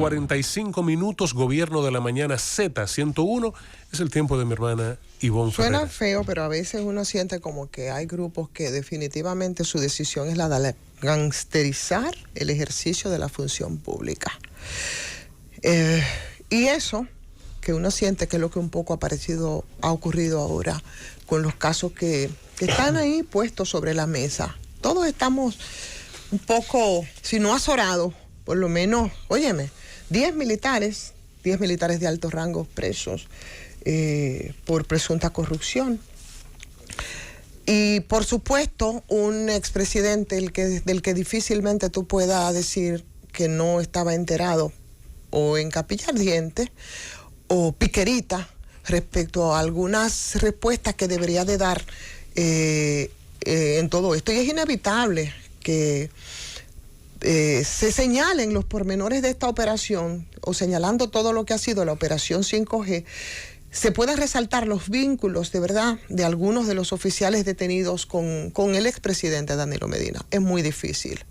7:45, Gobierno de la Mañana Z101. Es el tiempo de mi hermana Ivonne Ferreira. Suena feo, pero a veces uno siente como que hay grupos que definitivamente su decisión es la de gangsterizar el ejercicio de la función pública. Y eso que uno siente que es lo que un poco ha ocurrido ahora con los casos que están ahí puestos sobre la mesa. Todos estamos un poco, si no azorados, por lo menos, óyeme, 10 militares de alto rango presos por presunta corrupción. Y por supuesto, un expresidente del que difícilmente tú puedas decir que no estaba enterado o encapillar dientes o piquerita respecto a algunas respuestas que debería de dar en todo esto. Y es inevitable que se señalen los pormenores de esta operación, o señalando todo lo que ha sido la operación 5G, se pueden resaltar los vínculos de verdad de algunos de los oficiales detenidos con el expresidente Danilo Medina. Es muy difícil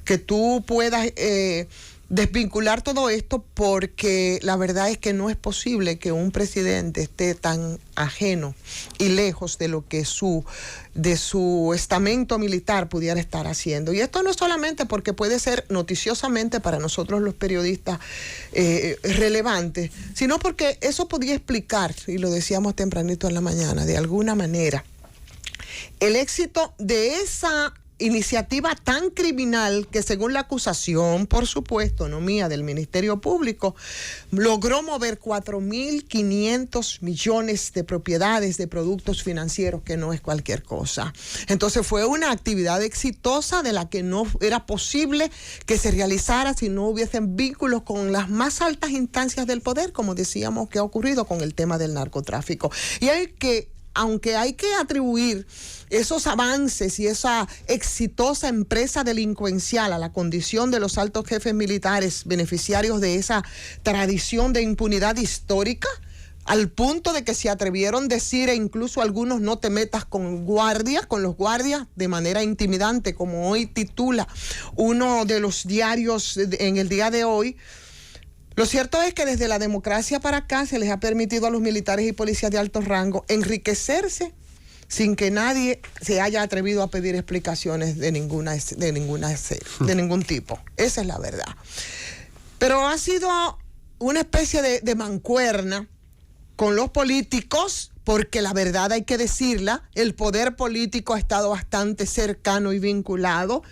que tú puedas desvincular todo esto, porque la verdad es que no es posible que un presidente esté tan ajeno y lejos de lo que de su estamento militar pudiera estar haciendo. Y esto no es solamente porque puede ser noticiosamente para nosotros los periodistas relevante, sino porque eso podría explicar, y lo decíamos tempranito en la mañana, de alguna manera, el éxito de esa iniciativa tan criminal que, según la acusación, por supuesto, no mía, del Ministerio Público, logró mover 4.500 millones de propiedades de productos financieros, que no es cualquier cosa. Entonces fue una actividad exitosa de la que no era posible que se realizara si no hubiesen vínculos con las más altas instancias del poder, como decíamos que ha ocurrido con el tema del narcotráfico. Y aunque hay que atribuir esos avances y esa exitosa empresa delincuencial a la condición de los altos jefes militares beneficiarios de esa tradición de impunidad histórica, al punto de que se atrevieron a decir, e incluso algunos, no te metas con los guardias de manera intimidante, como hoy titula uno de los diarios en el día de hoy. Lo cierto es que desde la democracia para acá se les ha permitido a los militares y policías de alto rango enriquecerse sin que nadie se haya atrevido a pedir explicaciones de ningún tipo. Esa es la verdad. Pero ha sido una especie de mancuerna con los políticos, porque la verdad hay que decirla, el poder político ha estado bastante cercano y vinculado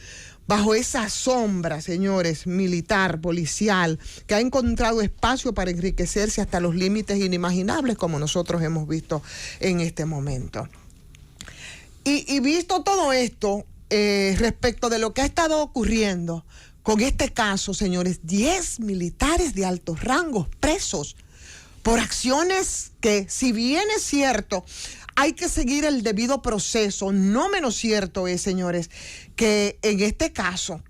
bajo esa sombra, señores, militar, policial, que ha encontrado espacio para enriquecerse hasta los límites inimaginables, como nosotros hemos visto en este momento. Y visto todo esto, respecto de lo que ha estado ocurriendo con este caso, señores, 10 militares de altos rangos presos por acciones que, si bien es cierto, hay que seguir el debido proceso, no menos cierto es, señores, que en este caso,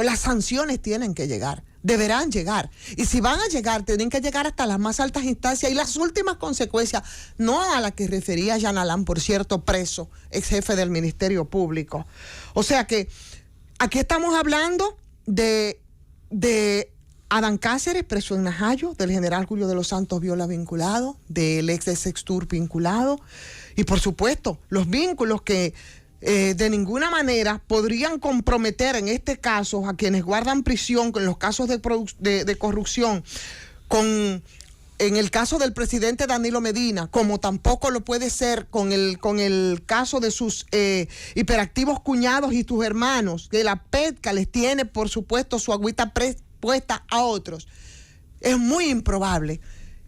las sanciones tienen que llegar, deberán llegar. Y si van a llegar, tienen que llegar hasta las más altas instancias y las últimas consecuencias, no a la que refería Jean Alain, por cierto, preso, ex jefe del Ministerio Público. O sea que aquí estamos hablando de Adán Cáceres, preso en Najayo, del general Julio de los Santos Viola vinculado, del ex de Sextur vinculado, y por supuesto los vínculos que de ninguna manera podrían comprometer en este caso a quienes guardan prisión con los casos de corrupción, en el caso del presidente Danilo Medina, como tampoco lo puede ser con el caso de sus hiperactivos cuñados y sus hermanos, que la PETCA les tiene, por supuesto, su agüita puesta a otros. Es muy improbable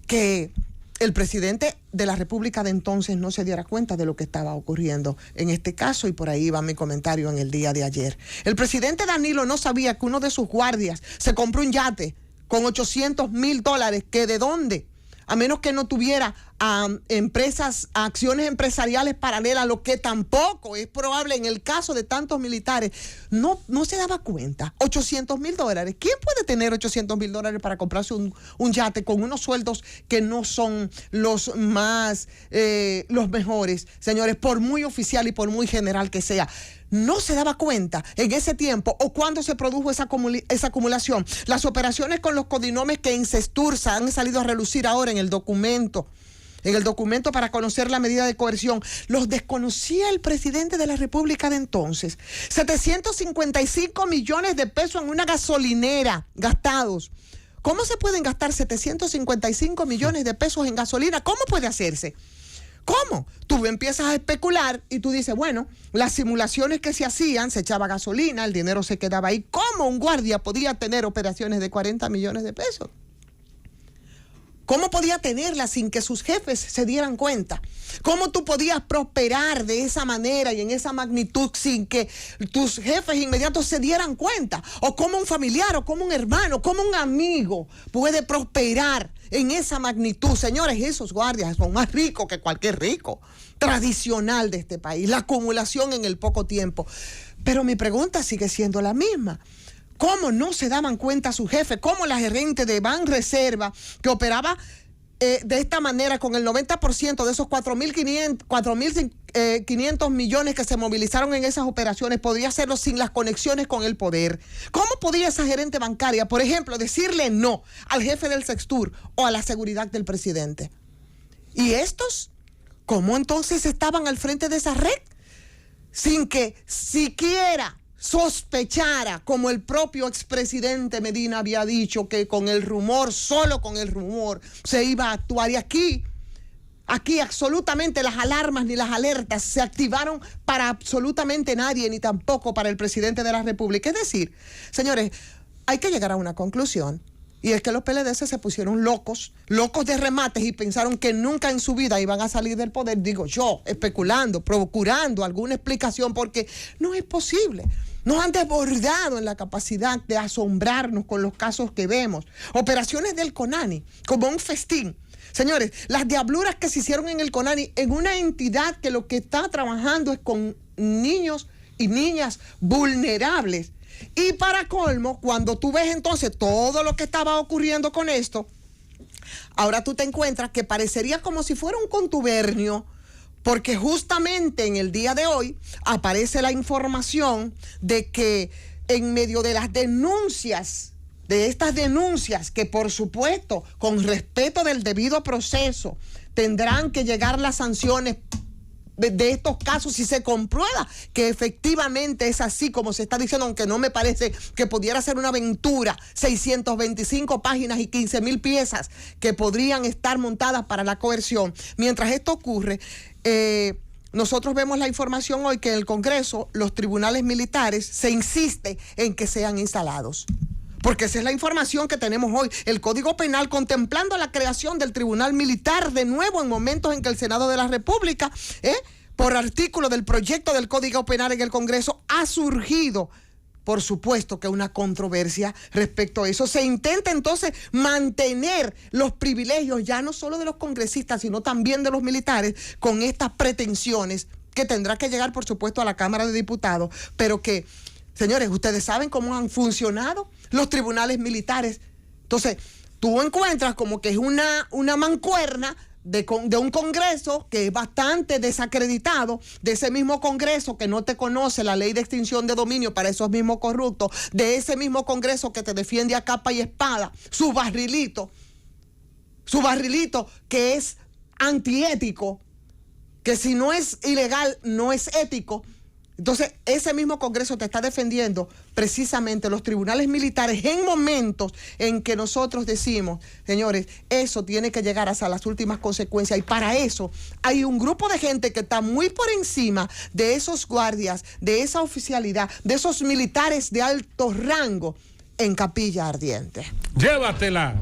que el presidente de la República de entonces no se diera cuenta de lo que estaba ocurriendo en este caso, y por ahí va mi comentario en el día de ayer. El presidente Danilo no sabía que uno de sus guardias se compró un yate con $800,000, que de dónde, a menos que no tuviera acciones empresariales paralelas, lo que tampoco es probable en el caso de tantos militares. No se daba cuenta. $800,000. ¿Quién puede tener $800,000 para comprarse un yate con unos sueldos que no son los mejores, señores, por muy oficial y por muy general que sea? no se daba cuenta en ese tiempo o cuando se produjo esa acumulación. Las operaciones con los codinomes que en Sestursa han salido a relucir ahora en el documento para conocer la medida de coerción, los desconocía el presidente de la República de entonces. 755 millones de pesos en una gasolinera gastados. ¿Cómo se pueden gastar 755 millones de pesos en gasolina? ¿Cómo puede hacerse? ¿Cómo? Tú empiezas a especular y tú dices, bueno, las simulaciones que se hacían, se echaba gasolina, el dinero se quedaba ahí. ¿Cómo un guardia podía tener operaciones de 40 millones de pesos? ¿Cómo podía tenerlas sin que sus jefes se dieran cuenta? ¿Cómo tú podías prosperar de esa manera y en esa magnitud sin que tus jefes inmediatos se dieran cuenta? ¿O cómo un familiar, o cómo un hermano, cómo un amigo puede prosperar en esa magnitud? Señores, esos guardias son más ricos que cualquier rico tradicional de este país. La acumulación en el poco tiempo. Pero mi pregunta sigue siendo la misma. ¿Cómo no se daban cuenta su jefe? ¿Cómo la gerente de Banreserva, que operaba de esta manera con el 90% de esos 4.500 millones que se movilizaron en esas operaciones, podría hacerlo sin las conexiones con el poder? ¿Cómo podía esa gerente bancaria, por ejemplo, decirle no al jefe del Sextur o a la seguridad del presidente? ¿Y estos? ¿Cómo entonces estaban al frente de esa red? Sin que siquiera sospechara, como el propio expresidente Medina había dicho, que con el rumor, solo con el rumor, se iba a actuar. Y aquí absolutamente las alarmas ni las alertas se activaron para absolutamente nadie, ni tampoco para el presidente de la República. Es decir, señores, hay que llegar a una conclusión. Y es que los PLDS se pusieron locos de remates y pensaron que nunca en su vida iban a salir del poder. Digo yo, especulando, procurando alguna explicación, porque no es posible. Nos han desbordado en la capacidad de asombrarnos con los casos que vemos. Operaciones del CONANI, como un festín. Señores, las diabluras que se hicieron en el CONANI, en una entidad que lo que está trabajando es con niños y niñas vulnerables. Y para colmo, cuando tú ves entonces todo lo que estaba ocurriendo con esto, ahora tú te encuentras que parecería como si fuera un contubernio, porque justamente en el día de hoy aparece la información de que en medio de las denuncias, de estas denuncias que por supuesto con respeto del debido proceso tendrán que llegar las sanciones de estos casos si se comprueba que efectivamente es así como se está diciendo, aunque no me parece que pudiera ser una aventura, 625 páginas y 15.000 piezas que podrían estar montadas para la coerción. Mientras esto ocurre, nosotros vemos la información hoy que en el Congreso los tribunales militares se insiste en que sean instalados. Porque esa es la información que tenemos hoy. El Código Penal contemplando la creación del Tribunal Militar de nuevo en momentos en que el Senado de la República, por artículo del proyecto del Código Penal en el Congreso, ha surgido, por supuesto, que una controversia respecto a eso. Se intenta entonces mantener los privilegios ya no solo de los congresistas, sino también de los militares con estas pretensiones que tendrá que llegar, por supuesto, a la Cámara de Diputados, pero que, señores, ustedes saben cómo han funcionado los tribunales militares. Entonces, tú encuentras como que es una mancuerna de un Congreso que es bastante desacreditado, de ese mismo Congreso que no te conoce la ley de extinción de dominio para esos mismos corruptos, de ese mismo Congreso que te defiende a capa y espada, su barrilito que es antiético, que si no es ilegal, no es ético. Entonces, ese mismo Congreso te está defendiendo precisamente los tribunales militares en momentos en que nosotros decimos, señores, eso tiene que llegar hasta las últimas consecuencias. Y para eso hay un grupo de gente que está muy por encima de esos guardias, de esa oficialidad, de esos militares de alto rango en Capilla Ardiente. Llévatela.